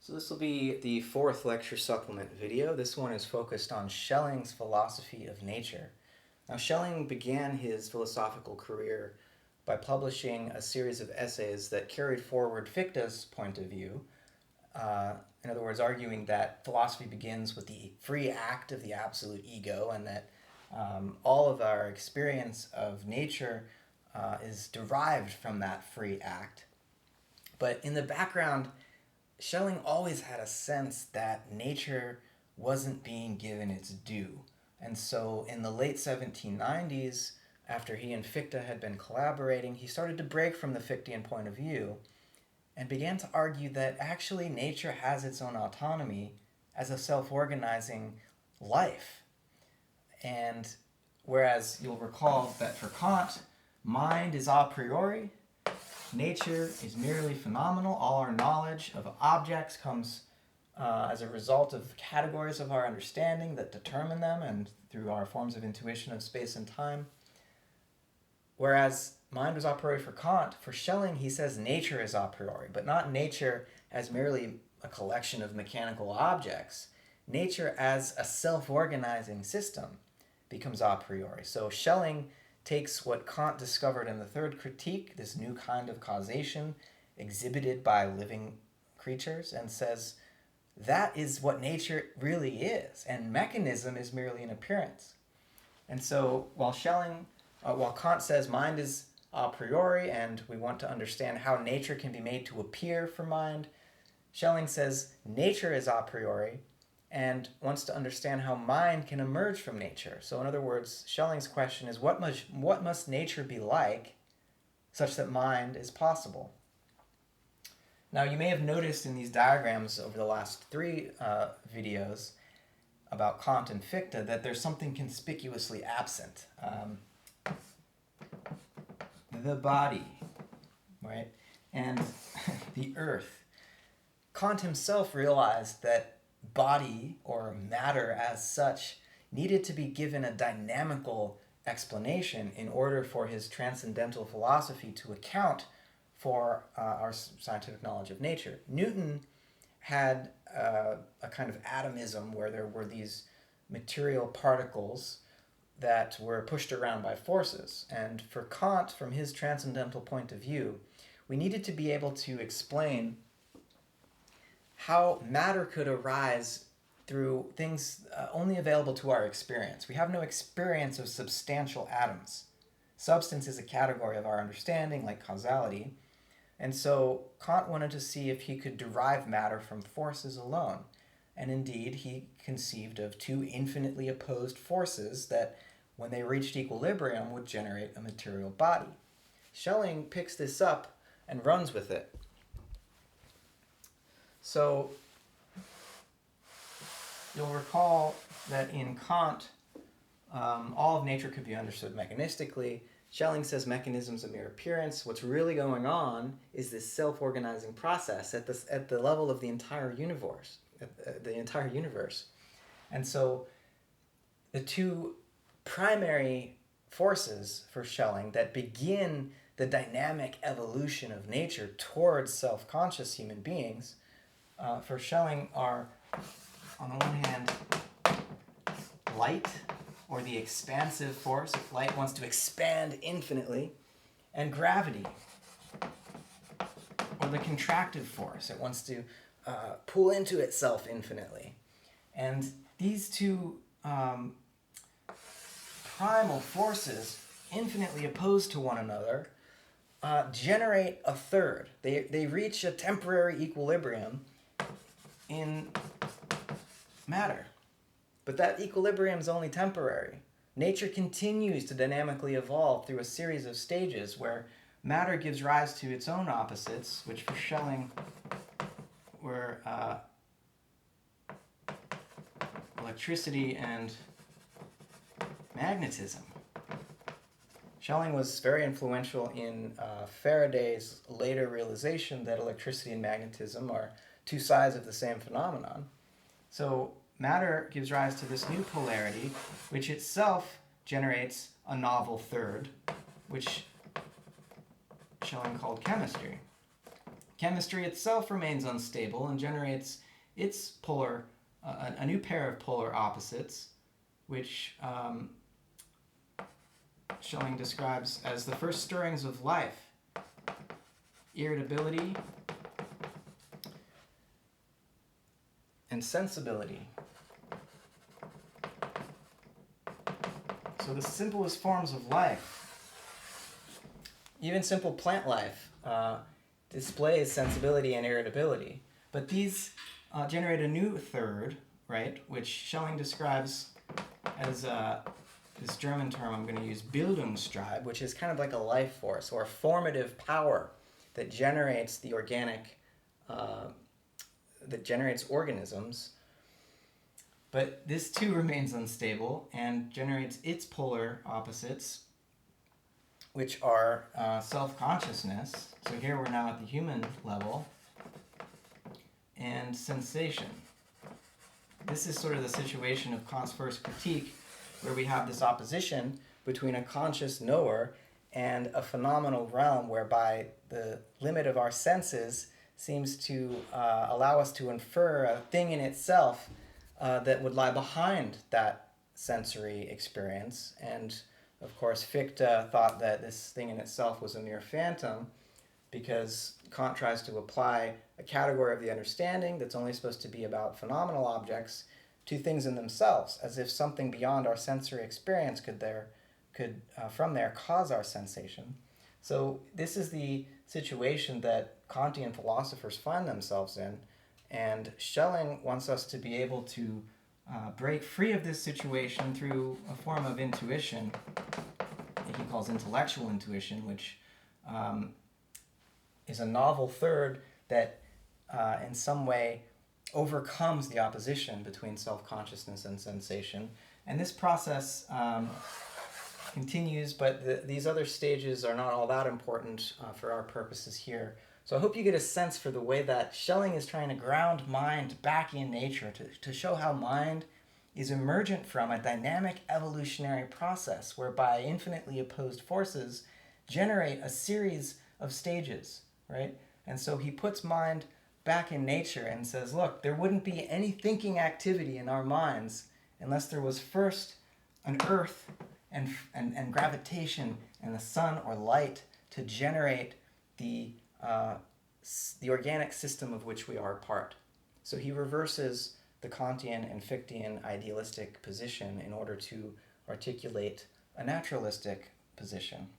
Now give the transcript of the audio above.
So this will be the fourth lecture supplement video. This one is focused on Schelling's philosophy of nature. Now, Schelling began his philosophical career by publishing a series of essays that carried forward Fichte's point of view. In other words, arguing that philosophy begins with the free act of the absolute ego, and that all of our experience of nature is derived from that free act. But in the background, Schelling always had a sense that nature wasn't being given its due. And so in the late 1790s, after he and Fichte had been collaborating, he started to break from the Fichtean point of view and began to argue that actually nature has its own autonomy as a self-organizing life. And whereas you'll recall that for Kant, mind is a priori, nature is merely phenomenal. All our knowledge of objects comes as a result of categories of our understanding that determine them and through our forms of intuition of space and time. Whereas mind was a priori for Kant, for Schelling he says nature is a priori, but not nature as merely a collection of mechanical objects. Nature as a self-organizing system becomes a priori. So Schelling takes what Kant discovered in the third critique, this new kind of causation exhibited by living creatures, and says that is what nature really is, and mechanism is merely an appearance. And so while Kant says mind is a priori and we want to understand how nature can be made to appear for mind, Schelling says nature is a priori and wants to understand how mind can emerge from nature. So in other words, Schelling's question is what must nature be like such that mind is possible? Now you may have noticed in these diagrams over the last three videos about Kant and Fichte that there's something conspicuously absent. The body, right? And the earth. Kant himself realized that body, or matter as such, needed to be given a dynamical explanation in order for his transcendental philosophy to account for our scientific knowledge of nature. Newton had a kind of atomism where there were these material particles that were pushed around by forces. And for Kant, from his transcendental point of view, we needed to be able to explain how matter could arise through things only available to our experience. We have no experience of substantial atoms. Substance is a category of our understanding, like causality. And so Kant wanted to see if he could derive matter from forces alone. And indeed, he conceived of two infinitely opposed forces that, when they reached equilibrium, would generate a material body. Schelling picks this up and runs with it. So you'll recall that in Kant, all of nature could be understood mechanistically. Schelling says mechanism's a mere appearance. What's really going on is this self-organizing process at the level of the entire universe. And so the two primary forces for Schelling that begin the dynamic evolution of nature towards self-conscious human beings for Schelling are, on the one hand, light, or the expansive force. Light wants to expand infinitely, and gravity, or the contractive force. It wants to pull into itself infinitely. And these two primal forces, infinitely opposed to one another, generate a third. They reach a temporary equilibrium in matter. But that equilibrium is only temporary. Nature continues to dynamically evolve through a series of stages where matter gives rise to its own opposites, which for Schelling were electricity and magnetism. Schelling was very influential in Faraday's later realization that electricity and magnetism are two sides of the same phenomenon. So matter gives rise to this new polarity, which itself generates a novel third, which Schelling called chemistry. chemistry itself remains unstable and generates its a new pair of polar opposites, which Schelling describes as the first stirrings of life: irritability and sensibility. So the simplest forms of life, even simple plant life, displays sensibility and irritability. But these generate a new third, right, which Schelling describes as this German term I'm going to use, Bildungstrieb, which is kind of like a life force or a formative power that generates the organic, that generates organisms. But this too remains unstable and generates its polar opposites, which are self-consciousness. So here we're now at the human level, and sensation. This is sort of the situation of Kant's first critique, where we have this opposition between a conscious knower and a phenomenal realm whereby the limit of our senses seems to allow us to infer a thing in itself that would lie behind that sensory experience. And of course, Fichte thought that this thing in itself was a mere phantom, because Kant tries to apply a category of the understanding that's only supposed to be about phenomenal objects to things in themselves, as if something beyond our sensory experience could from there cause our sensation. So this is the situation that Kantian philosophers find themselves in, and Schelling wants us to be able to break free of this situation through a form of intuition that he calls intellectual intuition, which is a novel third that in some way overcomes the opposition between self-consciousness and sensation. And this process continues, but these other stages are not all that important for our purposes here. So I hope you get a sense for the way that Schelling is trying to ground mind back in nature, to show how mind is emergent from a dynamic evolutionary process whereby infinitely opposed forces generate a series of stages, right? And so he puts mind back in nature and says, look, there wouldn't be any thinking activity in our minds unless there was first an earth and gravitation and the sun or light to generate the organic system of which we are a part. So he reverses the Kantian and Fichtean idealistic position in order to articulate a naturalistic position.